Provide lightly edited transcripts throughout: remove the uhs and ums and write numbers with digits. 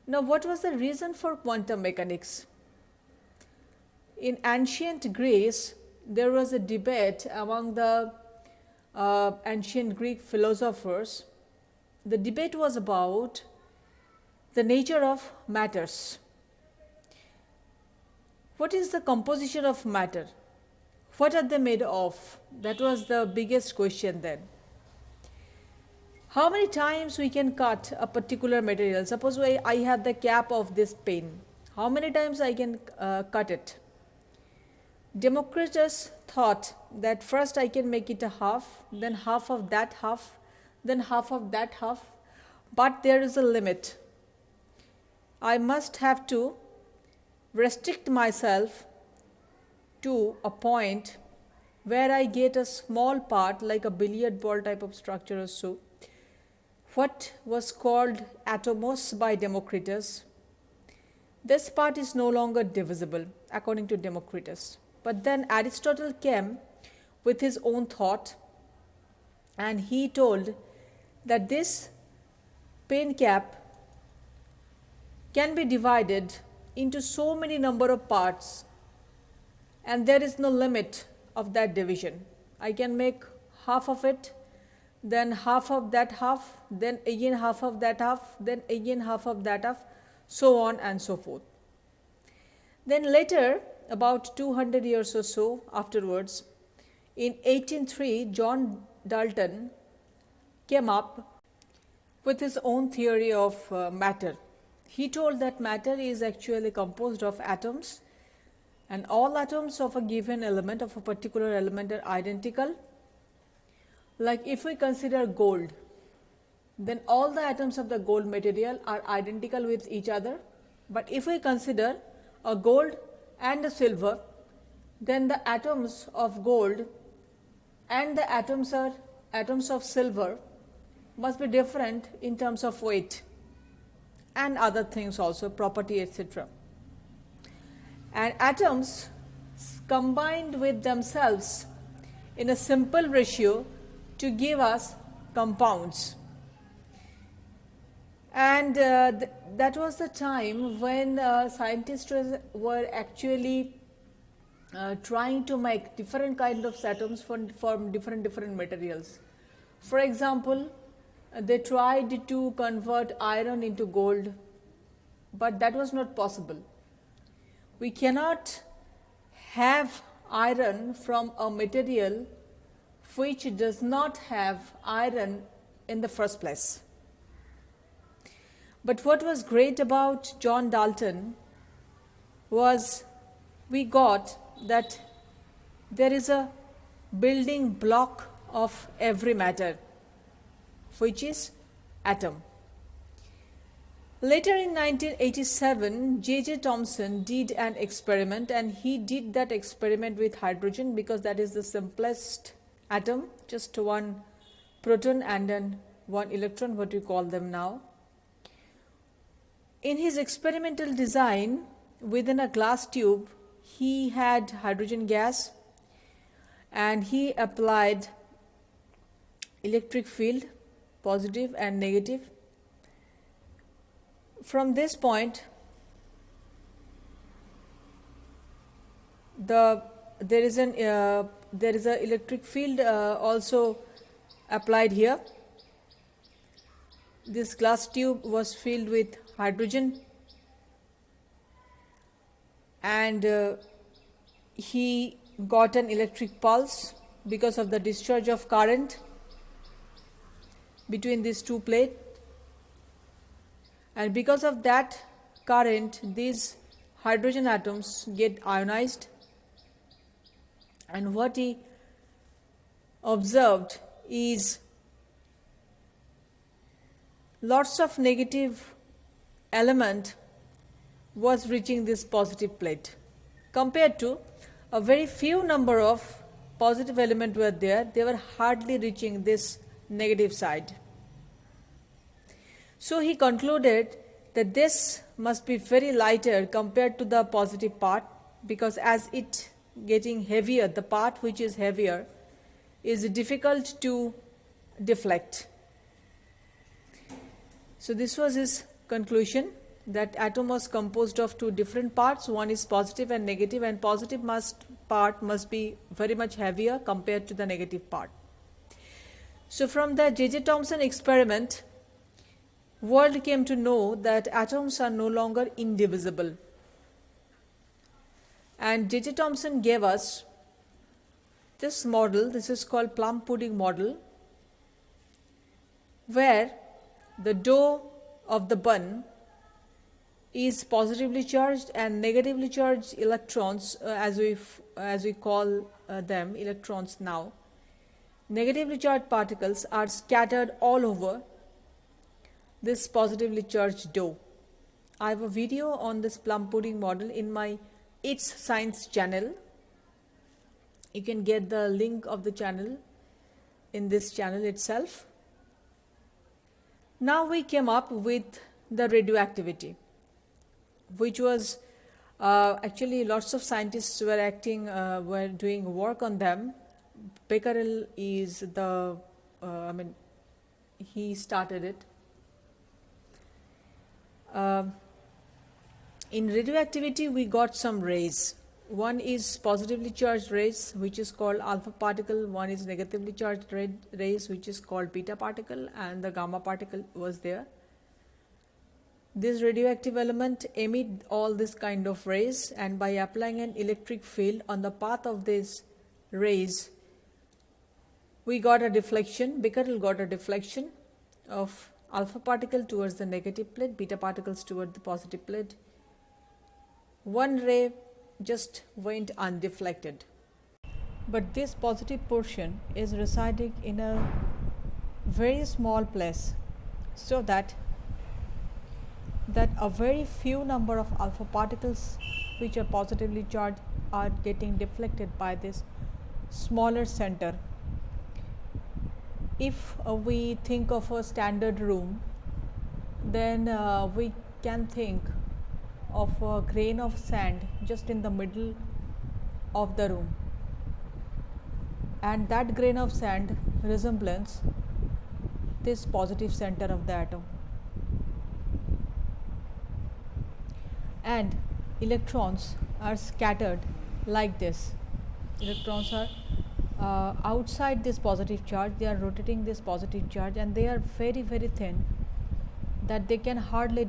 Now, what was the reason for quantum mechanics? In ancient Greece, there was a debate among the ancient Greek philosophers. The debate was about the nature of matters. What is the composition of matter? What are they made of? That was the biggest question then. How many times we can cut a particular material? Suppose I have the cap of this pen. How many times I can cut it? Democritus thought that first I can make it a half, then half of that half, then half of that half. But there is a limit. I must have to restrict myself to a point where I get a small part like a billiard ball type of structure or so. What was called atomos by Democritus. This part is no longer divisible according to Democritus. But then Aristotle came with his own thought, and he told that this pen cap can be divided into so many number of parts, and there is no limit of that division. I can make half of it, then half of that half, then again half of that half, then again half of that half, so on and so forth. Then later, about 200 years or so afterwards, in 1803, John Dalton came up with his own theory of matter. He told that matter is actually composed of atoms, and all atoms of a given element, of a particular element, are identical. Like if we consider gold, then all the atoms of the gold material are identical with each other. But if we consider a gold and a silver, then the atoms of gold and the atoms of silver must be different in terms of weight and other things also, property, etc. And atoms combined with themselves in a simple ratio to give us compounds. And that was the time when scientists were actually trying to make different kinds of atoms from different materials. For example, they tried to convert iron into gold, but that was not possible. We cannot have iron from a material which does not have iron in the first place. But what was great about John Dalton was we got that there is a building block of every matter, which is atom. Later in 1987, J.J. Thomson did an experiment, and he did that experiment with hydrogen because that is the simplest atom, just one proton and then one electron, what we call them now. In his experimental design, within a glass tube, he had hydrogen gas, and he applied electric field, positive and negative. From this point, there is an electric field also applied here. This glass tube was filled with hydrogen, and he got an electric pulse because of the discharge of current between these two plates, and because of that current, these hydrogen atoms get ionized. And what he observed is lots of negative element was reaching this positive plate compared to a very few number of positive element were there, they were hardly reaching this negative side. So he concluded that this must be very lighter compared to the positive part, because as it getting heavier, the part which is heavier is difficult to deflect. So this was his conclusion, that atom was composed of two different parts. One is positive and negative, and positive part must be very much heavier compared to the negative part. So from the J.J. Thomson experiment, world came to know that atoms are no longer indivisible. And J.J. Thomson gave us this model. This is called plum pudding model, where the dough of the bun is positively charged and negatively charged electrons, as we call them electrons now. Negatively charged particles are scattered all over this positively charged dough. I have a video on this plum pudding model in my It's Science channel. You can get the link of the channel in this channel itself. Now we came up with the radioactivity, which was actually lots of scientists were doing work on them. Becquerel is the, he started it. In radioactivity, we got some rays. One is positively charged rays, which is called alpha particle. One is negatively charged rays, which is called beta particle, and the gamma particle was there. This radioactive element emit all this kind of rays, and by applying an electric field on the path of these rays, we got a deflection. Becquerel got a deflection of alpha particle towards the negative plate, beta particles toward the positive plate. One ray just went undeflected, but this positive portion is residing in a very small place, so that a very few number of alpha particles which are positively charged are getting deflected by this smaller center. If we think of a standard room, then we can think of a grain of sand just in the middle of the room, and that grain of sand resembles this positive center of the atom. And electrons are scattered like this. Electrons are outside this positive charge. They are rotating this positive charge, and they are very, very thin, that they can hardly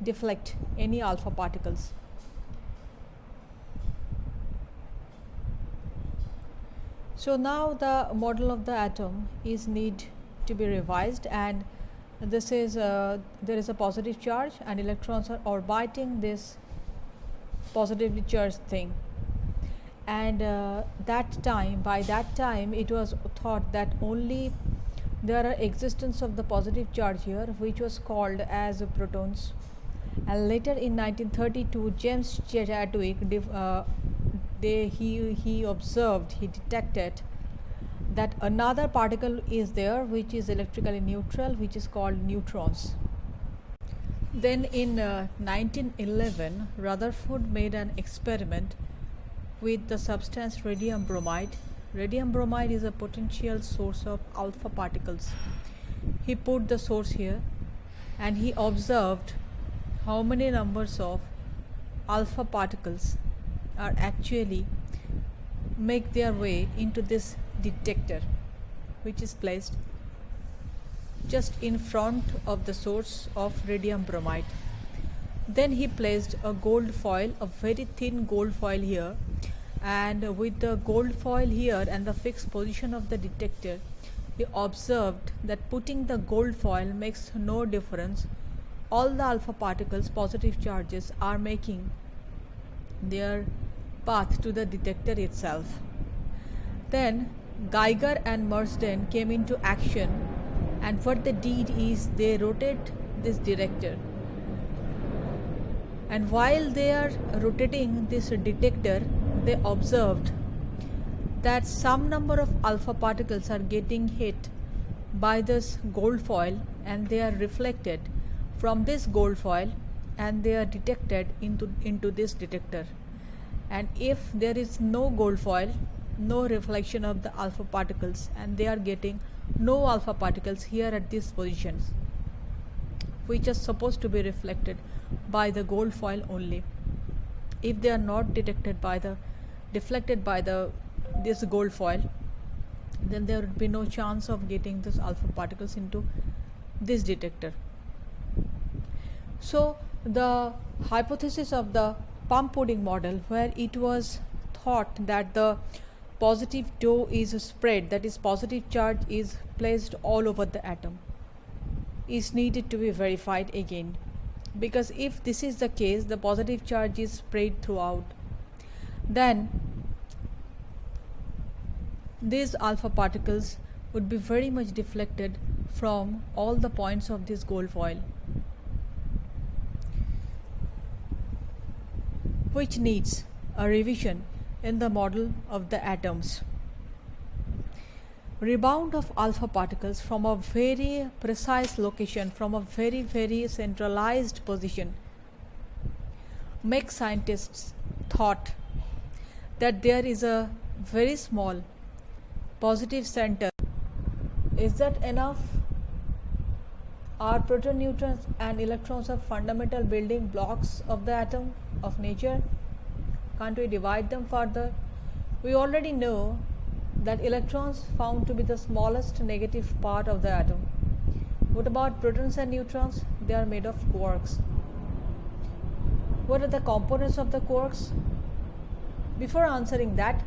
deflect any alpha particles. So now the model of the atom is need to be revised, and this is there is a positive charge, and electrons are orbiting this positively charged thing. And by that time it was thought that only there are existence of the positive charge here, which was called as protons. And later in 1932, James Chadwick he detected that another particle is there which is electrically neutral, which is called neutrons. Then in 1911, Rutherford made an experiment with the substance radium bromide. Radium bromide is a potential source of alpha particles. He put the source here, and he observed how many numbers of alpha particles are actually make their way into this detector, which is placed just in front of the source of radium bromide. Then he placed a gold foil, a very thin gold foil here, and with the gold foil here and the fixed position of the detector, he observed that putting the gold foil makes no difference. All the alpha particles, positive charges, are making their path to the detector itself. Then Geiger and Marsden came into action, and what they did is they rotate this detector, and while they are rotating this detector, they observed that some number of alpha particles are getting hit by this gold foil, and they are reflected from this gold foil, and they are detected into this detector. And if there is no gold foil, no reflection of the alpha particles, and they are getting no alpha particles here at these positions. which are supposed to be reflected by the gold foil only. If they are not deflected by this gold foil, then there would be no chance of getting this alpha particles into this detector. So the hypothesis of the pump pudding model, where it was thought that the positive dough is spread, that is positive charge is placed all over the atom, is needed to be verified again, because if this is the case, the positive charge is spread throughout, then these alpha particles would be very much deflected from all the points of this gold foil, which needs a revision in the model of the atoms. Rebound of alpha particles from a very precise location, from a very centralized position, makes scientists thought that there is a very small positive center. Is that enough? Are proton, neutrons and electrons are fundamental building blocks of the atom of nature? Can't we divide them further? We already know that electrons found to be the smallest negative part of the atom. What about protons and neutrons? They are made of quarks. What are the components of the quarks? Before answering that,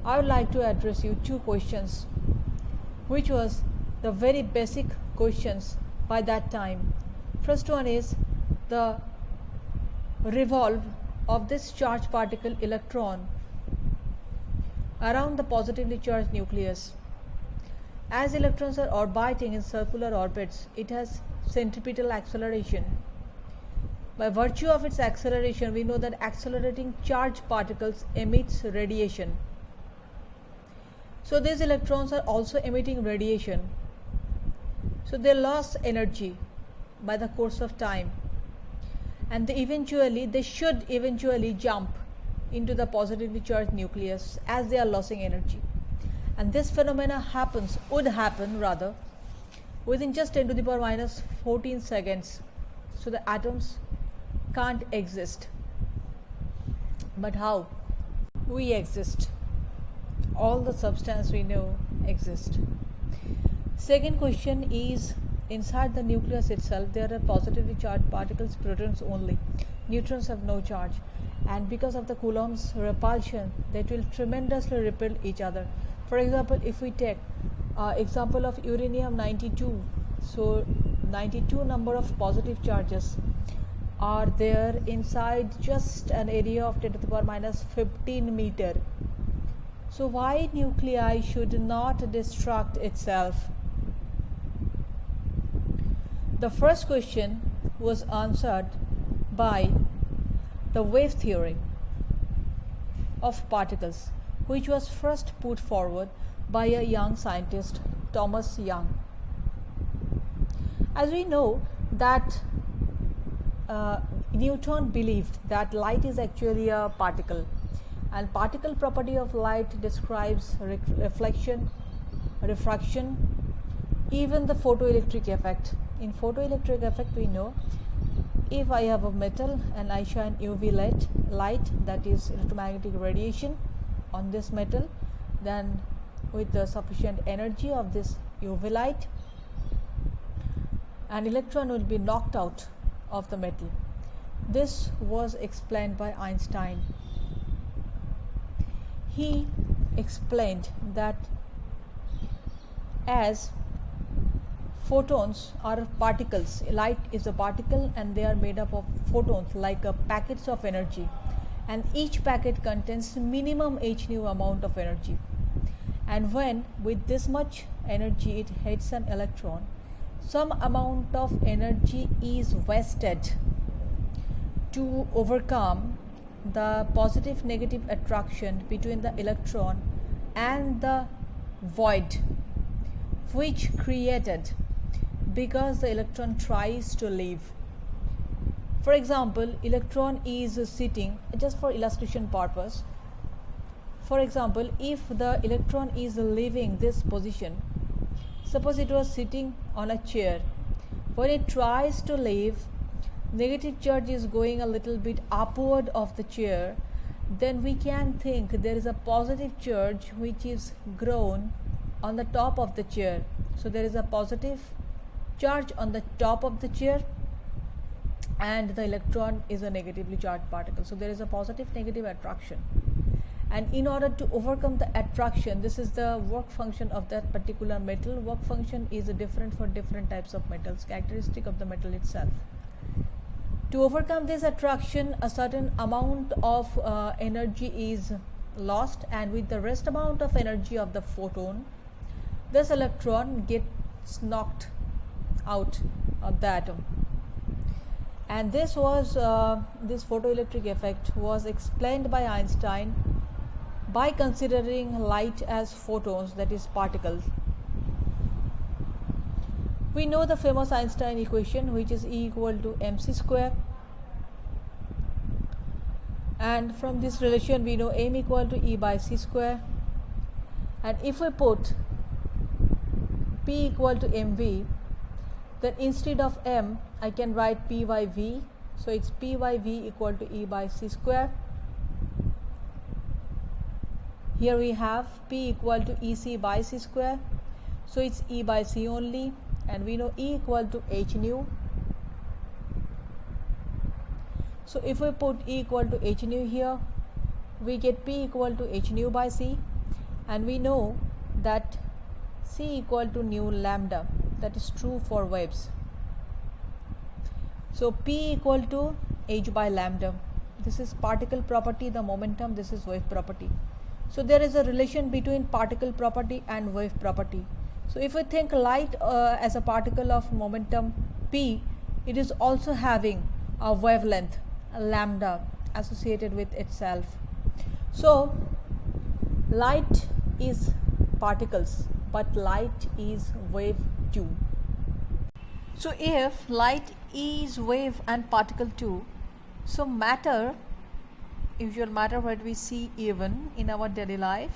I would like to address you two questions, which was the very basic questions by that time. First one is the revolve of this charged particle electron around the positively charged nucleus. As electrons are orbiting in circular orbits, it has centripetal acceleration. By virtue of its acceleration, we know that accelerating charged particles emits radiation. So these electrons are also emitting radiation. So they lost energy by the course of time, and they should eventually jump into the positively charged nucleus as they are losing energy. And this phenomena would happen within just 10 to the power minus 14 seconds. So the atoms can't exist. But how? We exist. All the substance we know exist. Second question is, inside the nucleus itself there are positively charged particles, protons only. Neutrons have no charge, and because of the Coulomb's repulsion, they will tremendously repel each other. For example, if we take example of uranium-92, so 92 number of positive charges are there inside just an area of 10 to the power minus 15 meter. So why nuclei should not destruct itself? The first question was answered by the wave theory of particles, which was first put forward by a young scientist, Thomas Young. As we know that Newton believed that light is actually a particle, and particle property of light describes reflection, refraction, even the photoelectric effect. In photoelectric effect, we know if I have a metal and I shine UV light, that is electromagnetic radiation, on this metal, then with the sufficient energy of this UV light, an electron will be knocked out of the metal. This was explained by Einstein. He explained that as photons are particles, light is a particle and they are made up of photons, like packets of energy, and each packet contains minimum h nu amount of energy, and when with this much energy it hits an electron, some amount of energy is wasted to overcome the positive negative attraction between the electron and the void which created because the electron tries to leave. For example, electron is sitting, just for illustration purpose, for example, if the electron is leaving this position, suppose it was sitting on a chair When it tries to leave, negative charge is going a little bit upward of the chair, then we can think there is a positive charge which is grown on the top of the chair. So there is a positive charge on the top of the chair, and the electron is a negatively charged particle. So there is a positive negative attraction, and in order to overcome the attraction, this is the work function of that particular metal. Work function is different for different types of metals, characteristic of the metal itself. To overcome this attraction, a certain amount of energy is lost, and with the rest amount of energy of the photon, this electron gets knocked out of the atom. And this was this photoelectric effect was explained by Einstein by considering light as photons, that is particles. We know the famous Einstein equation, which is E equal to mc square, and from this relation we know m equal to E by c square, and if we put P equal to mv, then instead of m I can write P by V, so it's P by V equal to E by c square. Here we have P equal to EC by c square, so it's E by c only, and we know E equal to h nu. So if we put E equal to h nu here, we get P equal to h nu by c, and we know that C equal to nu lambda. That is true for waves. So P equal to h by lambda. This is particle property, the momentum. This is wave property. So there is a relation between particle property and wave property. So if we think light as a particle of momentum p, it is also having a wavelength, a lambda, associated with itself. So light is particles, but light is wave too. So if light is wave and particle too, so matter, usual matter what we see even in our daily life,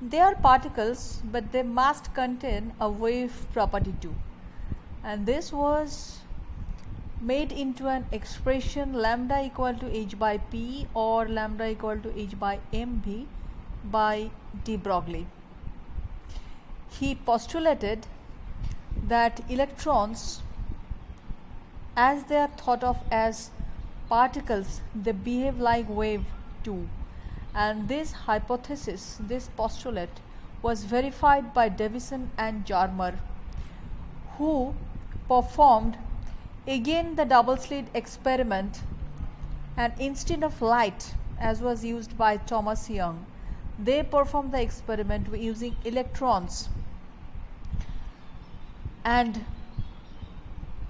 they are particles, but they must contain a wave property too. And this was made into an expression lambda equal to h by p or lambda equal to h by mv by de Broglie. He postulated that electrons, as they are thought of as particles, they behave like wave too. And this hypothesis, this postulate, was verified by Davison and Jarmer, who performed again the double slit experiment, and instead of light, as was used by Thomas Young, they performed the experiment using electrons, and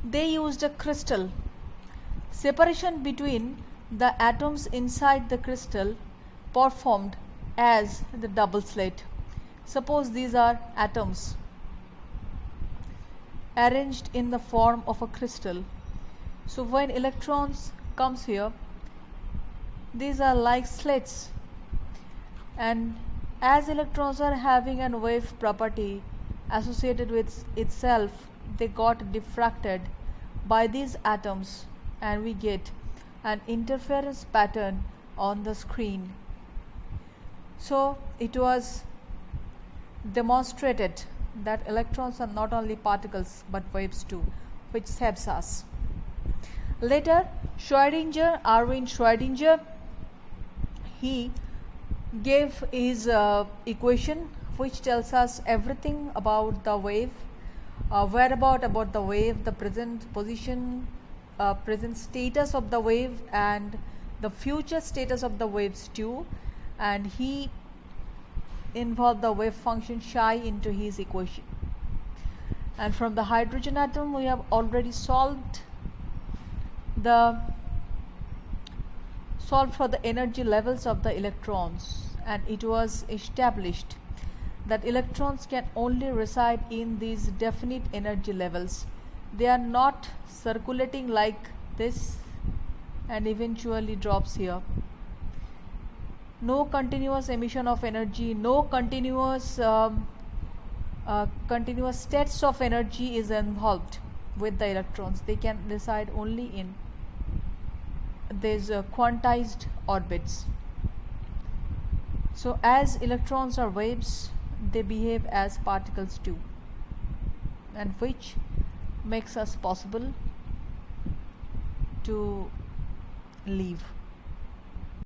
they used a crystal. Separation between the atoms inside the crystal performed as the double slit. Suppose these are atoms arranged in the form of a crystal. So when electrons comes here, these are like slits, and as electrons are having a wave property associated with itself, they got diffracted by these atoms, and we get an interference pattern on the screen. So it was demonstrated that electrons are not only particles but waves too, which helps us. Later, Erwin Schrödinger, he gave his equation which tells us everything about the wave, whereabout about the wave, the present position, present status of the wave, and the future status of the waves too, and he involved the wave function psi into his equation. And from the hydrogen atom, we have already solved for the energy levels of the electrons, and it was established that electrons can only reside in these definite energy levels. They are not circulating like this and eventually drops here. No continuous emission of energy, no continuous states of energy is involved. with the electrons. They can reside only in these quantized orbits. So as electrons are waves, they behave as particles too, and which makes us possible to live.